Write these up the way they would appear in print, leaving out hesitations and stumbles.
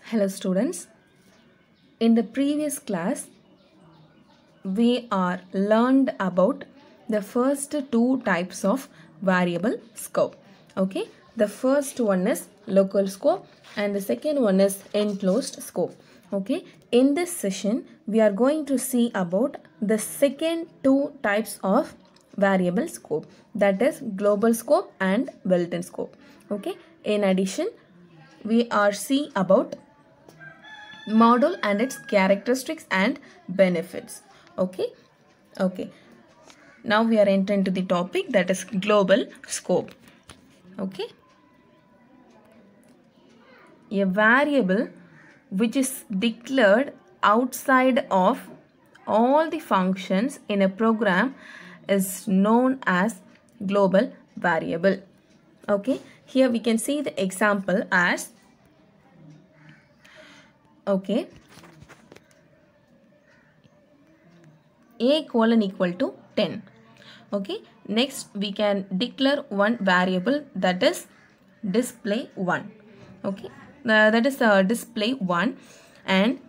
Hello students, in the previous class we are learned about the first two types of variable scope. Okay, the first one is local scope and the second one is enclosed scope. Okay, in this session we are going to see about the second two types of variable scope, that is global scope and built-in scope. Okay, in addition we are see about module and its characteristics and benefits. Okay, now we are entering to the topic, that is global scope. Okay, a variable which is declared outside of all the functions in a program is known as global variable. Okay, here we can see the example as a:= 10. Okay, next we can declare one variable, that is display1. Okay, that is display1, and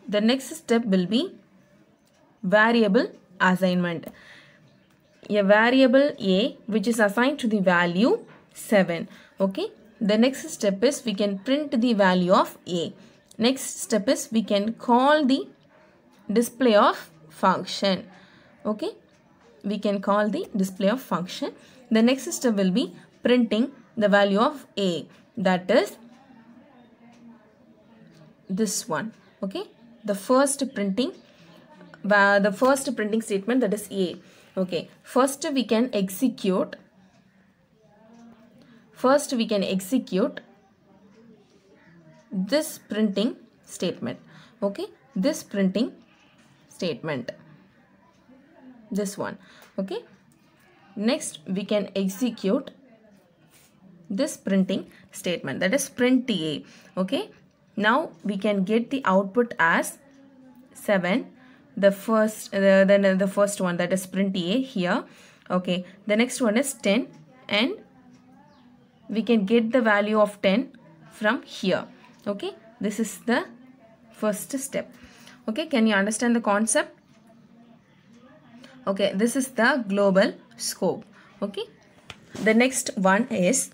the next step will be variable assignment. A variable a which is assigned to the value 7. Okay, the next step is we can print the value of a. Next step is we can call the display of function. Okay, we can call the display of function. The next step will be printing the value of a, that is this one. Okay, the first printing statement, that is a. Okay, first we can execute this printing statement. Okay, this printing statement, this one. Okay, next we can execute this printing statement, that is print a. Okay, now we can get the output as 7. The first the first one, that is print a here. Okay, the next one is 10, and we can get the value of 10 from here. Okay, this is the first step. Okay, can you understand the concept? Okay, this is the global scope. Okay, the next one is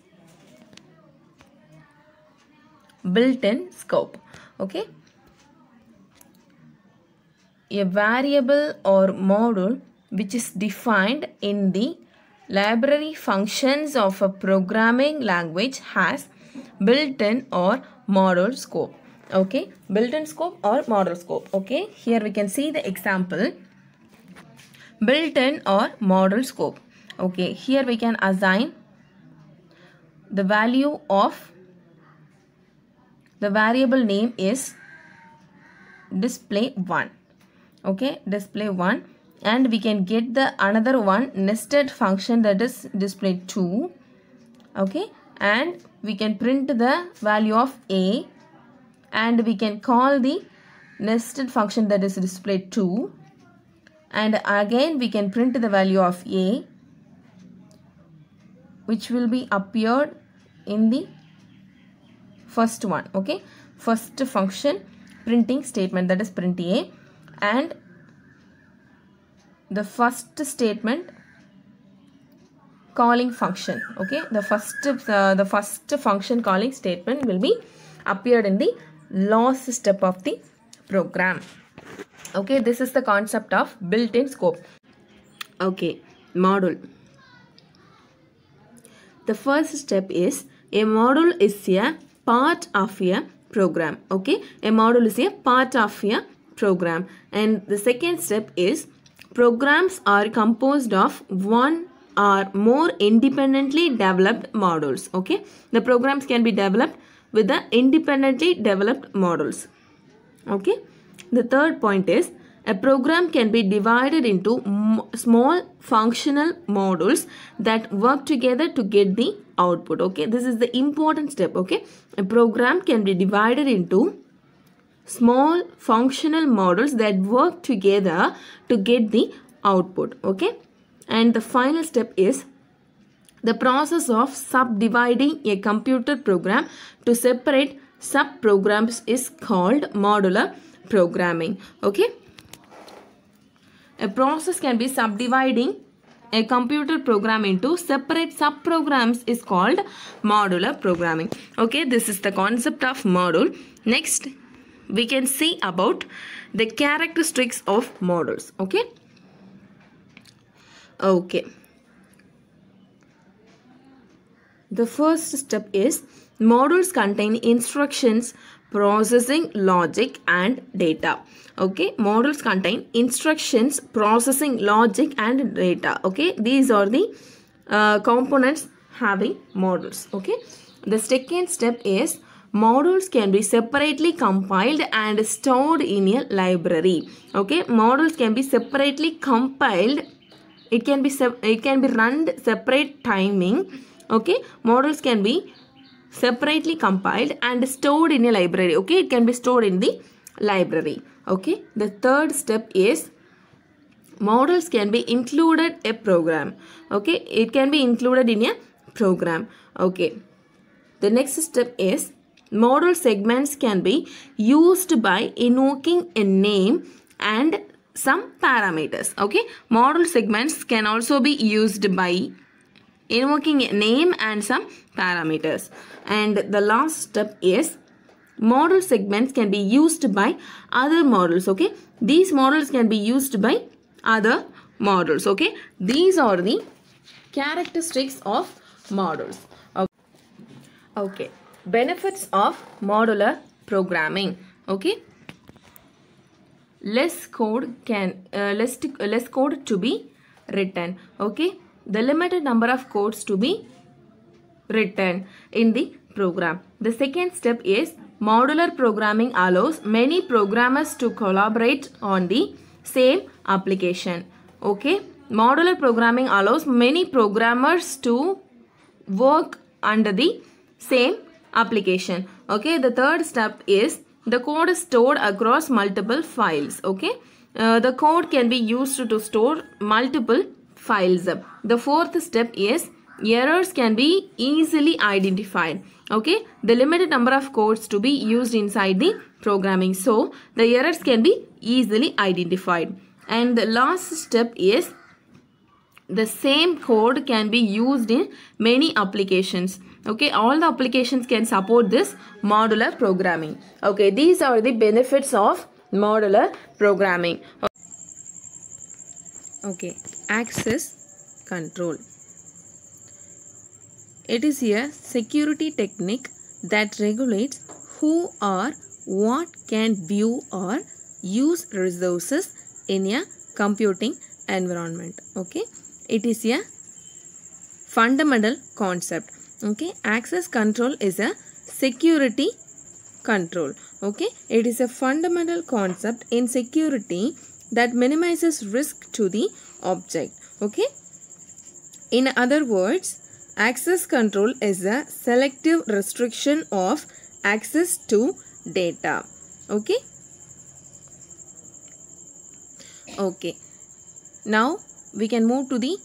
built-in scope. Okay, a variable or module which is defined in the library functions of a programming language has built-in or module scope. Okay, built-in scope or module scope. Okay, here we can see the example, built-in or module scope. Okay, here we can assign the value of the variable name is display1. Okay, display1, and we can get the another one nested function, that is display2. Okay, and we can print the value of a, and we can call the nested function, that is display2, and again we can print the value of a, which will be appeared in the first one. Okay, first function printing statement, that is print a, and the first statement calling function. Okay, the first function calling statement will be appeared in the last step of the program. Okay, this is the concept of built-in scope. Okay, module. The first step is a module is a part of a program. Okay, a module is a part of a program, and the second step is programs are composed of one or more independently developed modules. Okay, the programs can be developed with the independently developed modules. Okay, the third point is a program can be divided into small functional modules that work together to get the output. Okay, this is the important step. Okay, a program can be divided into small functional modules that work together to get the output. Okay, and the final step is the process of subdividing a computer program to separate subprograms is called modular programming. Okay. A process can be subdividing a computer program into separate subprograms is called modular programming. Okay, this is the concept of module. Next, we can see about the characteristics of modules. Okay. Okay. The first step is modules contain instructions, processing, logic and data. Okay, modules contain instructions, processing, logic and data. Okay, these are the components having modules. Okay, the second step is modules can be separately compiled and stored in a library. Okay, modules can be separately compiled. It can be run separate timing. Okay, modules can be separately compiled and stored in a library. Okay, it can be stored in the library. Okay, the third step is modules can be included a program. Okay, it can be included in a program. Okay, the next step is module segments can be used by invoking a name and some parameters. Okay, module segments can also be used by invoking a name and some parameters. And the last step is module segments can be used by other modules. Okay, these modules can be used by other modules. Okay, these are the characteristics of modules. Okay, benefits of modular programming. Okay, less code to be written. Okay, the limited number of codes to be written in the program. The second step is modular programming allows many programmers to collaborate on the same application. Okay, modular programming allows many programmers to work under the same application. Okay, the third step is the code is stored across multiple files. Okay, the code can be used to store multiple files. The fourth step is errors can be easily identified. Okay, the limited number of codes to be used inside the programming, so the errors can be easily identified. And the last step is the same code can be used in many applications. Okay, all the applications can support this modular programming. Okay, these are the benefits of modular programming. Okay, access control. It is a security technique that regulates who or what can view or use resources in a computing environment. Okay, it is a fundamental concept. Okay, access control is a security control. Okay, it is a fundamental concept in security that minimizes risk to the object. Okay, in other words, access control is a selective restriction of access to data. Okay. Okay. Now we can move to the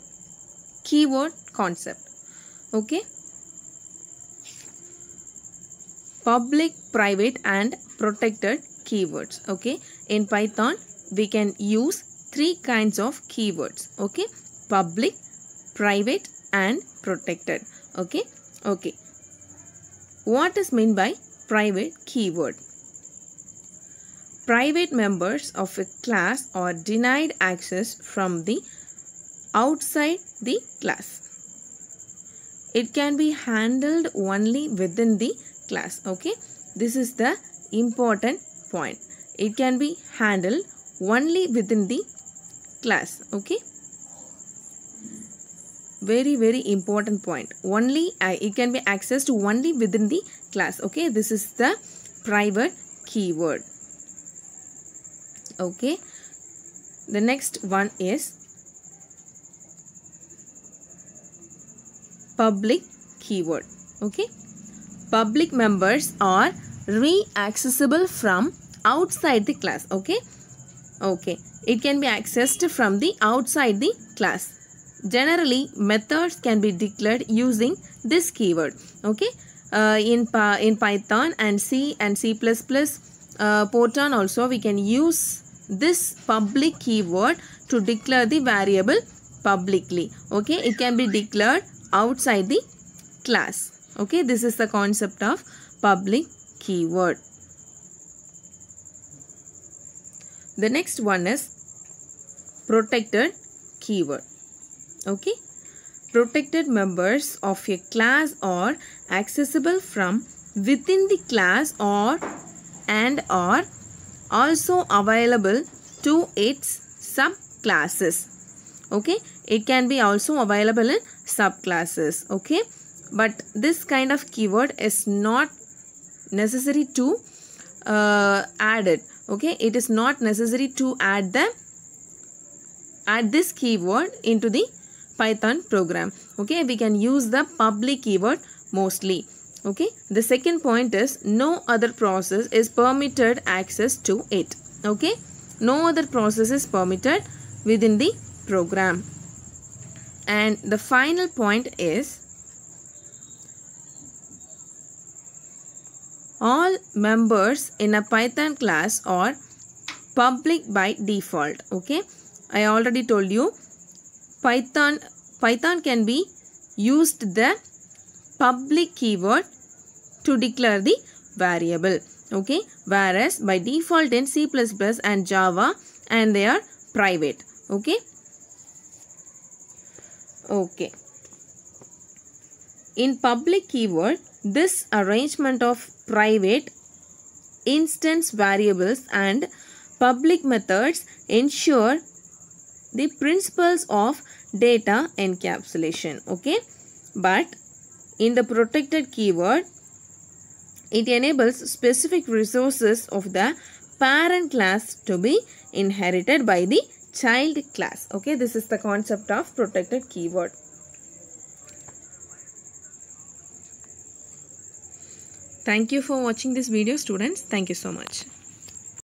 keyword concept. Okay. Public, private and protected keywords. Okay. In Python, we can use three kinds of keywords. Okay. Public, private and protected. Okay. Okay. What is meant by private keyword? Private members of a class are denied access from the outside the class. It can be handled only within the class. Okay. This is the important point. It can be handled only within the class. Okay. Very important point. Only it can be accessed only within the class. Okay, this is the private keyword. Okay, the next one is public keyword. Okay, public members are re-accessible from outside the class. Okay, okay, it can be accessed from the outside the class. Generally, methods can be declared using this keyword. Okay, in Python and C and C++, Fortran also we can use this public keyword to declare the variable publicly. Okay, it can be declared outside the class. Okay, this is the concept of public keyword. The next one is protected keyword. Okay, protected members of a class are accessible from within the class and are also available to its subclasses. Okay, it can be also available in subclasses. Okay, but this kind of keyword is not necessary to add it. Okay, it is not necessary to add this keyword into the Python program. Okay, we can use the public keyword mostly. Okay, the second point is no other process is permitted access to it. Okay, no other process is permitted within the program. And the final point is all members in a Python class are public by default. Okay, I already told you Python can be used the public keyword to declare the variable. Okay, whereas by default in C++ and Java and they are private. Okay. Okay. In public keyword, this arrangement of private instance variables and public methods ensure the principles of data encapsulation. Okay, but in the protected keyword, it enables specific resources of the parent class to be inherited by the child class. Okay, this is the concept of protected keyword. Thank you for watching this video, students. Thank you so much.